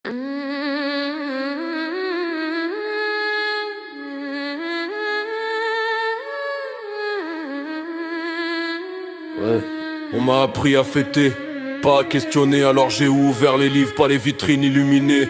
Ouais. On m'a appris à fêter, pas à questionner, alors j'ai ouvert les livres, pas les vitrines illuminées.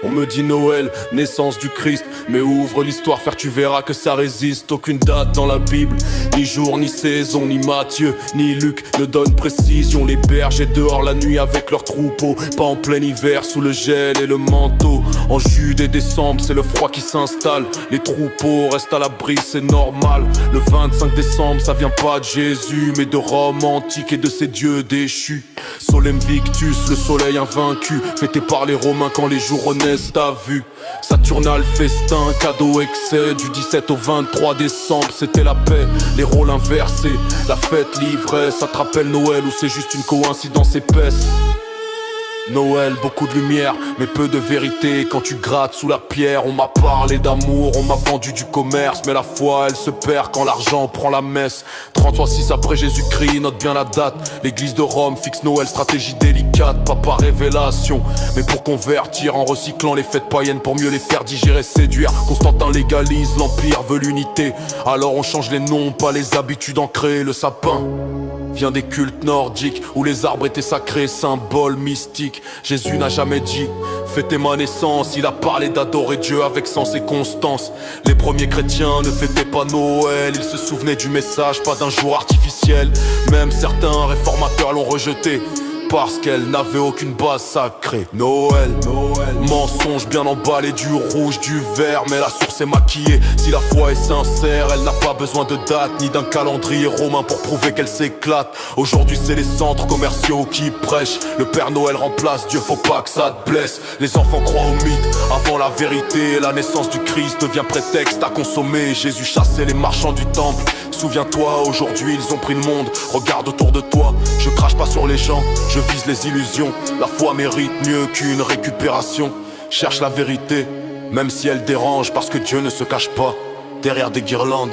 On me dit Noël, naissance du Christ, mais ouvre l'histoire, frère, tu verras que ça résiste. Aucune date dans la Bible, ni jour, ni saison, ni Matthieu, ni Luc ne donne précision. Les bergers dehors la nuit avec leurs troupeaux, pas en plein hiver sous le gel et le manteau. En juillet et décembre, c'est le froid qui s'installe, les troupeaux restent à l'abri, c'est normal. Le 25 décembre, ça vient pas de Jésus, mais de Rome antique et de ses dieux déchus. Solem Victus, le soleil invaincu, fêté par les Romains quand les jours renaissent, t'as vu. Saturnal festin, cadeau excès, du 17 au 23 décembre, c'était la paix, les rôles inversés. La fête, l'ivresse, ça te rappelle Noël ou c'est juste une coïncidence épaisse? Noël, beaucoup de lumière, mais peu de vérité. Quand tu grattes sous la pierre, on m'a parlé d'amour, on m'a vendu du commerce. Mais la foi, elle se perd quand l'argent prend la messe. 33-6 après Jésus-Christ, note bien la date. L'église de Rome fixe Noël, stratégie délicate, pas par révélation, mais pour convertir en recyclant les fêtes païennes pour mieux les faire digérer, séduire. Constantin légalise, l'empire veut l'unité, alors on change les noms, pas les habitudes ancrées. Le sapin vient des cultes nordiques où les arbres étaient sacrés, symboles mystiques. Jésus n'a jamais dit fêtez ma naissance, il a parlé d'adorer Dieu avec sens et constance. Les premiers chrétiens ne fêtaient pas Noël, ils se souvenaient du message, pas d'un jour artificiel. Même certains réformateurs l'ont rejeté parce qu'elle n'avait aucune base sacrée. Noël, mensonge bien emballé, du rouge, du vert, mais la source est maquillée. Si la foi est sincère, elle n'a pas besoin de date ni d'un calendrier romain pour prouver qu'elle s'éclate. Aujourd'hui c'est les centres commerciaux qui prêchent, le Père Noël remplace Dieu, faut pas que ça te blesse. Les enfants croient au mythe avant la vérité, la naissance du Christ devient prétexte à consommer. Jésus chassait les marchands du temple. Souviens-toi, aujourd'hui ils ont pris le monde, regarde autour de toi. Je crache pas sur les gens, je vise les illusions. La foi mérite mieux qu'une récupération. Cherche la vérité, même si elle dérange, parce que Dieu ne se cache pas derrière des guirlandes.